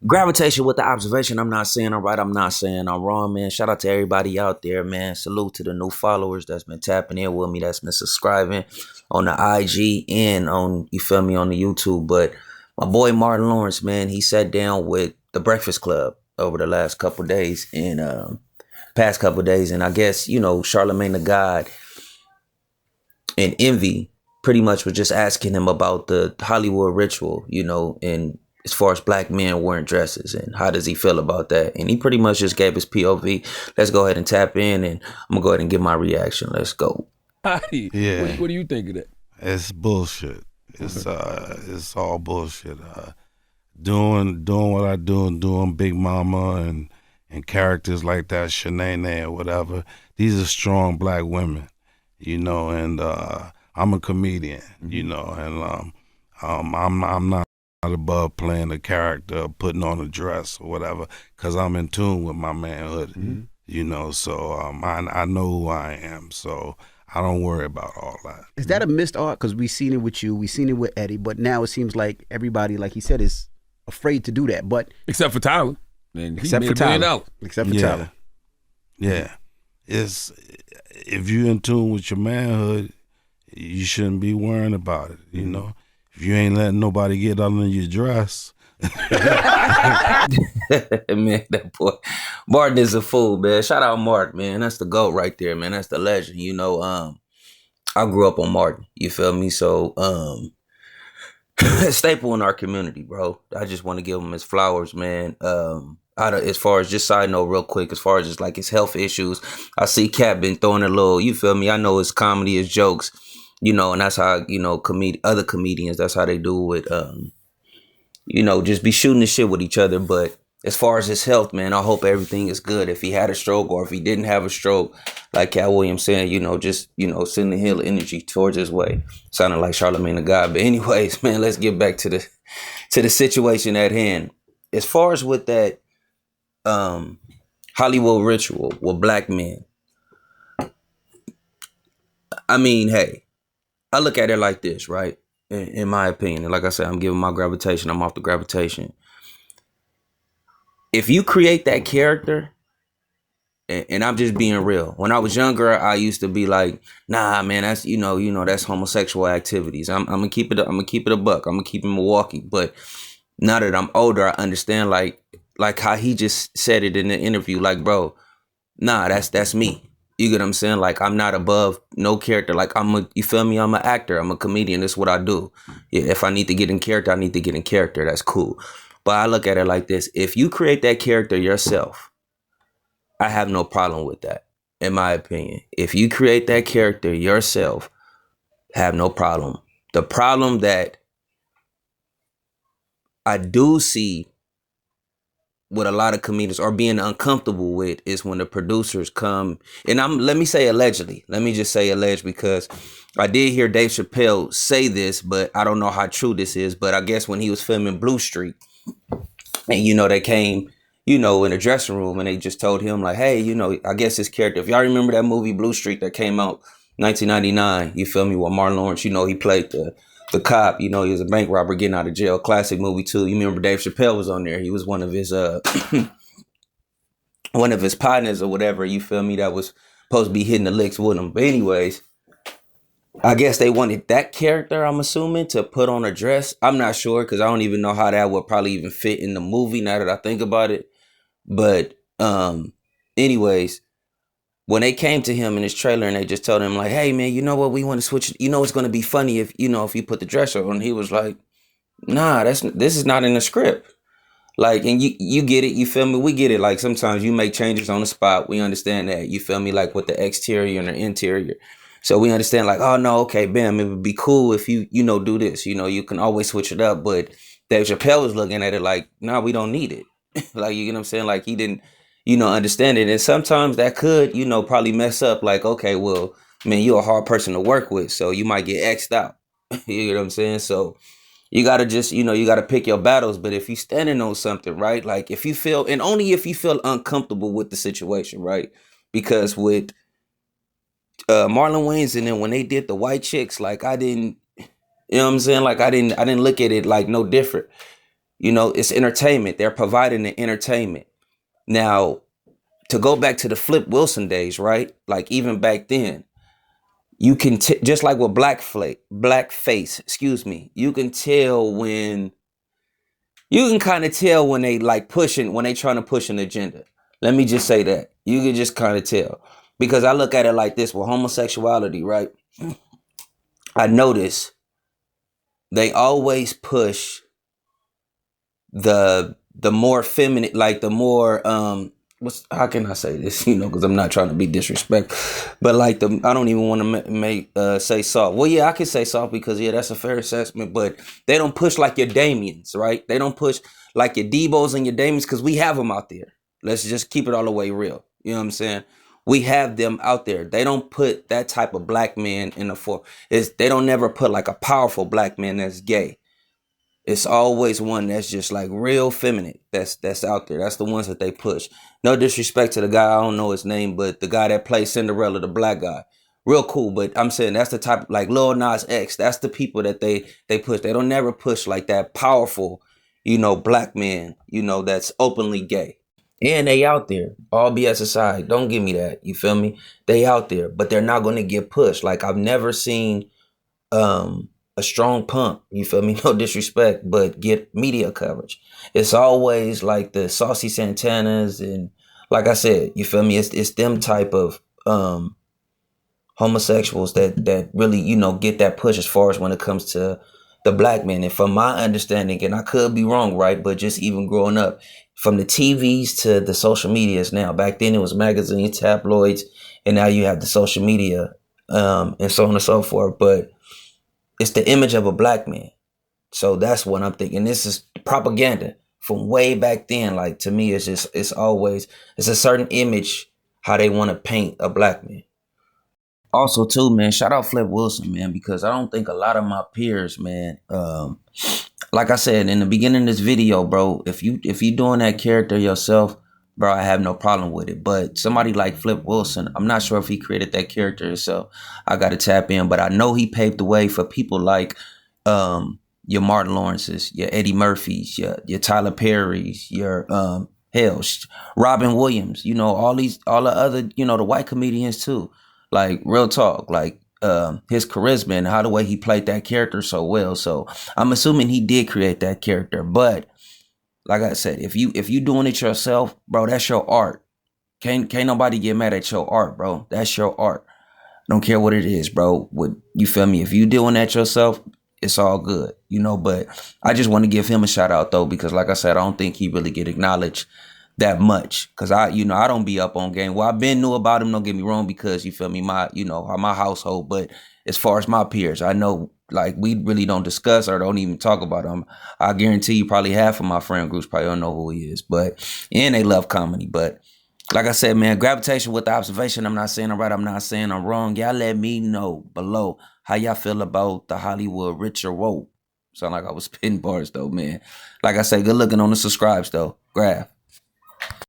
gravitation with the observation. I'm not saying I'm right. I'm not saying I'm wrong, man. Shout out to everybody out there, man. Salute to the new followers that's been tapping in with me, that's been subscribing on the IG and on, you feel me, on the YouTube. But my boy Martin Lawrence, man, he sat down with the Breakfast Club over the last couple of days and past couple of days. And I guess, you know, Charlemagne the God and Envy pretty much was just asking him about the Hollywood ritual, you know, and as far as black men wearing dresses and how does he feel about that. And he pretty much just gave his POV. Let's go ahead and tap in and I'm gonna go ahead and give my reaction. Let's go. Yeah. What do you think of that? It's bullshit. It's all bullshit. Doing what I do and doing Big Mama and characters like that, Shanae or whatever. These are strong black women, you know, and I'm a comedian, you know, and I'm not above playing a character, putting on a dress or whatever, because I'm in tune with my manhood, you know, so I know who I am, so I don't worry about all that. Is that a missed art? Because we seen it with you, we seen it with Eddie, but now it seems like everybody, like he said, is afraid to do that. But except for Tyler. Except for Tyler. Yeah. It's, if you're in tune with your manhood, you shouldn't be worrying about it, you know? If you ain't letting nobody get under your dress. Man, that boy Martin is a fool, man. Shout out Martin, man. That's the GOAT right there, man. That's the legend. You know, I grew up on Martin. You feel me? So staple in our community, bro. I just want to give him his flowers, man. As far as just side note real quick, as far as just like his health issues, I see Cat been throwing a little, you feel me? I know his comedy, his jokes, you know, and that's how, you know, other comedians, that's how they do it. You know, just be shooting the shit with each other. But as far as his health, man, I hope everything is good. If he had a stroke or if he didn't have a stroke, like Cat Williams saying, you know, just, you know, send the healing energy towards his way. Sounding like Charlemagne the God. But anyways, man, let's get back to the situation at hand. As far as with that Hollywood ritual with black men, I mean, hey, I look at it like this, right? In my opinion, and like I said, I'm giving my gravitation. I'm off the gravitation. If you create that character, and I'm just being real. When I was younger, I used to be like, nah, man, that's you know, that's homosexual activities. I'm gonna keep it. I'm gonna keep it a buck. I'm gonna keep it Milwaukee. But now that I'm older, I understand like how he just said it in the interview. Like, bro, nah, that's me. You get what I'm saying? Like, I'm not above no character. Like, you feel me? I'm an actor. I'm a comedian. That's what I do. Yeah, if I need to get in character, I need to get in character. That's cool. But I look at it like this. If you create that character yourself, I have no problem with that, in my opinion. If you create that character yourself, have no problem. The problem that I do see with a lot of comedians or being uncomfortable with is when the producers come, and let me say allegedly. Let me just say alleged, because I did hear Dave Chappelle say this, but I don't know how true this is. But I guess when he was filming Blue Street, and you know, they came, you know, in the dressing room and they just told him like, hey, you know, I guess his character, if y'all remember that movie Blue Street that came out 1999, you feel me, with Martin Lawrence, you know, he played the cop, you know, he was a bank robber getting out of jail. Classic movie too. You remember Dave Chappelle was on there. He was one of his one of his partners or whatever, you feel me, that was supposed to be hitting the licks with him. But anyways, I guess they wanted that character, I'm assuming, to put on a dress. I'm not sure, because I don't even know how that would probably even fit in the movie now that I think about it. But anyways, when they came to him in his trailer and they just told him like, hey man, you know what, we want to switch, you know, it's going to be funny if, you know, if you put the dress on. And he was like, nah, this is not in the script. Like, and you get it, you feel me? We get it. Like, sometimes you make changes on the spot. We understand that, you feel me? Like with the exterior and the interior. So we understand like, oh no, okay, bam, it would be cool if you know, do this. You know, you can always switch it up. But Dave Chappelle was looking at it like, nah, we don't need it. Like, you get what I'm saying? Like, he didn't, you know, understand it. And sometimes that could, you know, probably mess up. Like, okay, well, man, you're a hard person to work with, so you might get X'd out. You know what I'm saying? So you got to just, you know, you got to pick your battles. But if you standing on something, right? Like, if you feel, and only if you feel uncomfortable with the situation, right? Because with Marlon Wayans and then when they did the white chicks, like, I didn't, you know what I'm saying? Like, I didn't look at it like no different. You know, it's entertainment. They're providing the entertainment. Now, to go back to the Flip Wilson days, right? Like even back then, you can just like with blackface, excuse me. You can tell when you can kind of tell when they like pushing when they trying to push an agenda. Let me just say that. You can just kind of tell. Because I look at it like this with homosexuality, right? I notice they always push the more feminine, like the more what's how can I say this? You know, because I'm not trying to be disrespectful, but like the I don't even want to make say soft. Well, yeah, I can say soft because yeah, that's a fair assessment. But they don't push like your Damians, right? They don't push like your Debos and your Damians because we have them out there. Let's just keep it all the way real. You know what I'm saying? We have them out there. They don't put that type of black man in the for. They don't never put like a powerful black man that's gay. It's always one that's just like real feminine. That's out there. That's the ones that they push. No disrespect to the guy, I don't know his name, but the guy that plays Cinderella, the black guy, real cool. But I'm saying that's the type like Lil Nas X. That's the people that they push. They don't never push like that powerful, you know, black man, you know, that's openly gay. And they out there. All BS aside, don't give me that. You feel me? They out there, but they're not going to get pushed. Like I've never seen um a strong punk, you feel me, no disrespect, but get media coverage. It's always like the Saucy Santanas and like I said, you feel me, it's them type of homosexuals that really, you know, get that push as far as when it comes to the black man. And from my understanding, and I could be wrong, right, but just even growing up from the TVs to the social medias now, back then it was magazines, tabloids, and now you have the social media and so on and so forth. But it's the image of a black man. So that's what I'm thinking. This is propaganda from way back then. Like to me, it's always it's a certain image how they want to paint a black man. Also, too, man, shout out Flip Wilson, man, because I don't think a lot of my peers, man, like I said in the beginning of this video, bro, if you doing that character yourself, bro, I have no problem with it. But somebody like Flip Wilson, I'm not sure if he created that character himself. I got to tap in, but I know he paved the way for people like your Martin Lawrences, your Eddie Murphys, your Tyler Perrys, your hell, Robin Williams, you know, all the other, you know, the white comedians too. Like real talk, like his charisma and how the way he played that character so well. So I'm assuming he did create that character. But like I said, if you doing it yourself, bro, that's your art. Can't nobody get mad at your art, bro. That's your art. Don't care what it is, bro. What you feel me? If you doing that yourself, it's all good, you know. But I just want to give him a shout out though, because like I said, I don't think he really get acknowledged that much. Cause I don't be up on game. Well, I've been knew about him. Don't get me wrong, because you feel me, my household. But as far as my peers, I know like we really don't discuss or don't even talk about him. I guarantee you, probably half of my friend groups probably don't know who he is. But and they love comedy, but. Like I said, man, gravitation with the observation. I'm not saying I'm right. I'm not saying I'm wrong. Y'all let me know below how y'all feel about the Hollywood Richard Woke. Sound like I was spitting bars though, man. Like I said, good looking on the subscribes though. Graph.